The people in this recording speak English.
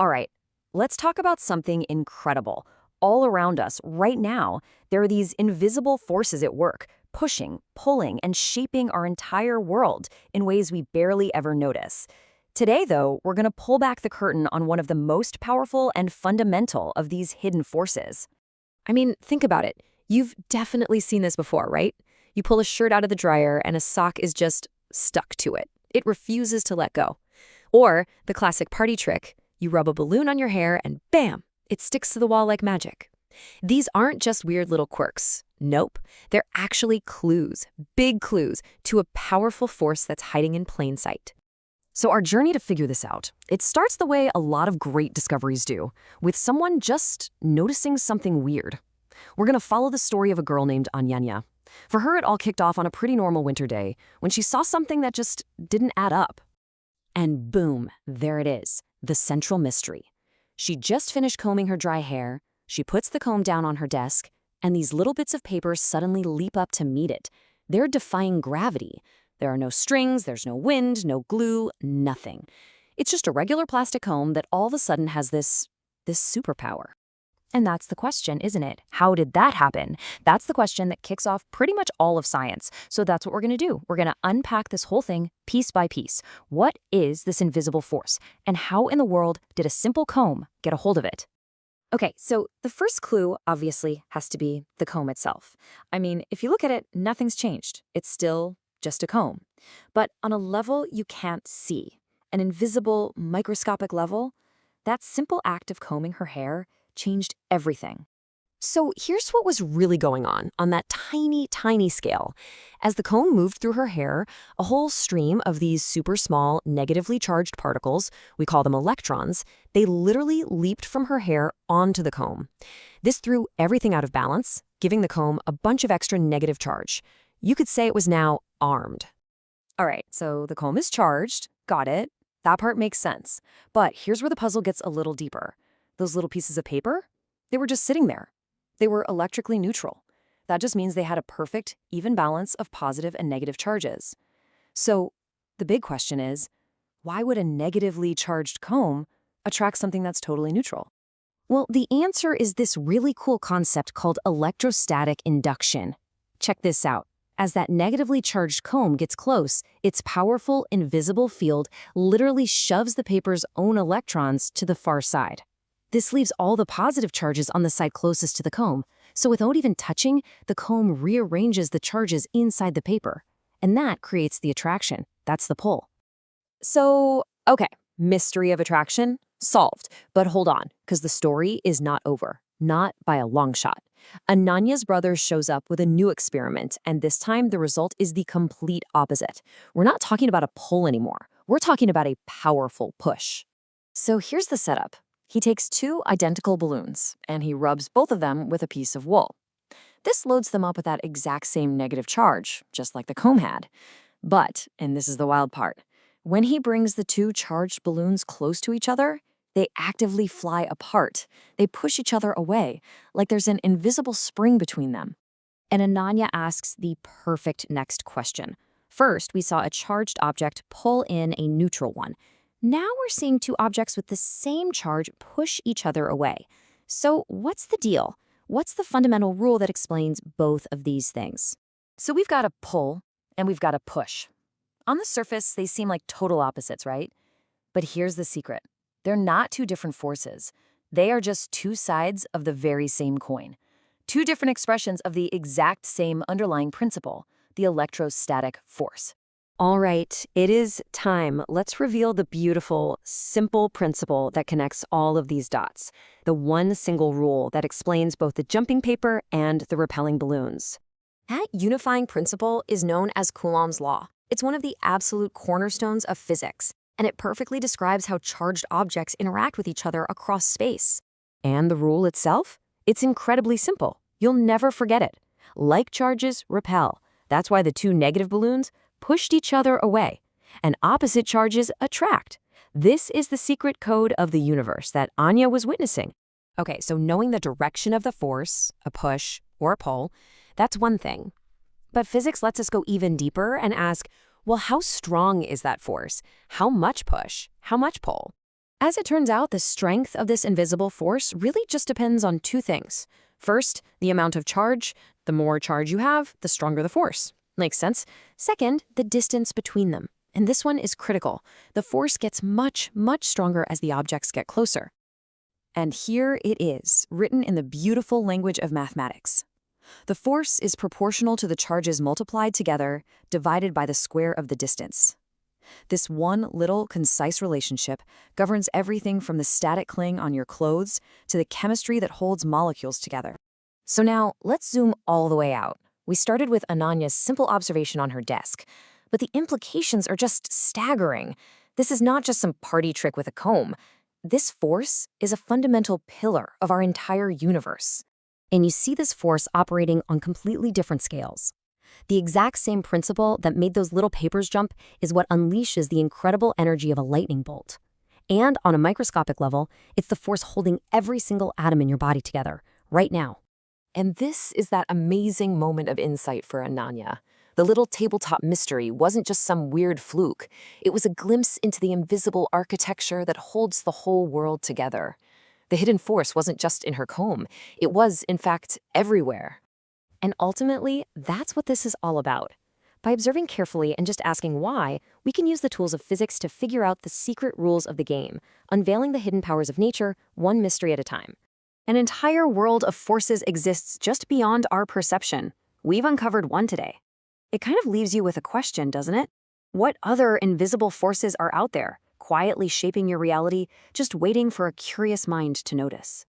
All right, let's talk about something incredible. All around us, right now, there are these invisible forces at work, pushing, pulling, and shaping our entire world in ways we barely ever notice. Today, though, we're going to pull back the curtain on one of the most powerful and fundamental of these hidden forces. I mean, think about it. You've definitely seen this before, right? You pull a shirt out of the dryer and a sock is just stuck to it. It refuses to let go. Or the classic party trick, you rub a balloon on your hair and bam, it sticks to the wall like magic. These aren't just weird little quirks. Nope, they're actually clues, big clues, to a powerful force that's hiding in plain sight. So our journey to figure this out, it starts the way a lot of great discoveries do, with someone just noticing something weird. We're going to follow the story of a girl named Anyanya. For her, it all kicked off on a pretty normal winter day when she saw something that just didn't add up. And boom, there it is, the central mystery. She just finished combing her dry hair, she puts the comb down on her desk, and these little bits of paper suddenly leap up to meet it. They're defying gravity. There are no strings, there's no wind, no glue, nothing. It's just a regular plastic comb that all of a sudden has this superpower. And that's the question, isn't it? How did that happen? That's the question that kicks off pretty much all of science. So that's what we're going to do. We're going to unpack this whole thing piece by piece. What is this invisible force? And how in the world did a simple comb get a hold of it? Okay, so the first clue obviously has to be the comb itself. I mean, if you look at it, nothing's changed. It's still just a comb. But on a level you can't see, an invisible, microscopic level, that simple act of combing her hair changed everything. So here's what was really going on that tiny, tiny scale. As the comb moved through her hair, a whole stream of these super small, negatively charged particles, we call them electrons, they literally leaped from her hair onto the comb. This threw everything out of balance, giving the comb a bunch of extra negative charge. You could say it was now armed. All right, so the comb is charged. Got it. That part makes sense. But here's where the puzzle gets a little deeper. Those little pieces of paper, they were just sitting there. They were electrically neutral. That just means they had a perfect, even balance of positive and negative charges. So the big question is, why would a negatively charged comb attract something that's totally neutral? Well, the answer is this really cool concept called electrostatic induction. Check this out. As that negatively charged comb gets close, its powerful, invisible field literally shoves the paper's own electrons to the far side. This leaves all the positive charges on the side closest to the comb, so without even touching, the comb rearranges the charges inside the paper. And that creates the attraction. That's the pull. So, okay, mystery of attraction solved. But hold on, because the story is not over. Not by a long shot. Ananya's brother shows up with a new experiment, and this time the result is the complete opposite. We're not talking about a pull anymore. We're talking about a powerful push. So here's the setup. He takes two identical balloons, and he rubs both of them with a piece of wool. This loads them up with that exact same negative charge, just like the comb had. But, and this is the wild part, when he brings the two charged balloons close to each other, they actively fly apart. They push each other away, like there's an invisible spring between them. And Ananya asks the perfect next question. First, we saw a charged object pull in a neutral one. Now we're seeing two objects with the same charge push each other away. So what's the deal? What's the fundamental rule that explains both of these things? So we've got a pull and we've got a push. On the surface, they seem like total opposites, right? But here's the secret. They're not two different forces. They are just two sides of the very same coin. Two different expressions of the exact same underlying principle, the electrostatic force. All right, it is time. Let's reveal the beautiful, simple principle that connects all of these dots. The one single rule that explains both the jumping paper and the repelling balloons. That unifying principle is known as Coulomb's law. It's one of the absolute cornerstones of physics, and it perfectly describes how charged objects interact with each other across space. And the rule itself? It's incredibly simple. You'll never forget it. Like charges repel. That's why the two negative balloons pushed each other away, and opposite charges attract. This is the secret code of the universe that Anya was witnessing. Okay, so knowing the direction of the force, a push or a pull, that's one thing. But physics lets us go even deeper and ask, well, how strong is that force? How much push? How much pull? As it turns out, the strength of this invisible force really just depends on two things. First, the amount of charge. The more charge you have, the stronger the force. Makes sense. Second, the distance between them. And this one is critical. The force gets much, much stronger as the objects get closer. And here it is, written in the beautiful language of mathematics. The force is proportional to the charges multiplied together, divided by the square of the distance. This one little, concise relationship governs everything from the static cling on your clothes to the chemistry that holds molecules together. So now, let's zoom all the way out. We started with Ananya's simple observation on her desk, but the implications are just staggering. This is not just some party trick with a comb. This force is a fundamental pillar of our entire universe. And you see this force operating on completely different scales. The exact same principle that made those little papers jump is what unleashes the incredible energy of a lightning bolt. And on a microscopic level, it's the force holding every single atom in your body together, right now. And this is that amazing moment of insight for Ananya. The little tabletop mystery wasn't just some weird fluke. It was a glimpse into the invisible architecture that holds the whole world together. The hidden force wasn't just in her comb. It was, in fact, everywhere. And ultimately, that's what this is all about. By observing carefully and just asking why, we can use the tools of physics to figure out the secret rules of the game, unveiling the hidden powers of nature, one mystery at a time. An entire world of forces exists just beyond our perception. We've uncovered one today. It kind of leaves you with a question, doesn't it? What other invisible forces are out there, quietly shaping your reality, just waiting for a curious mind to notice?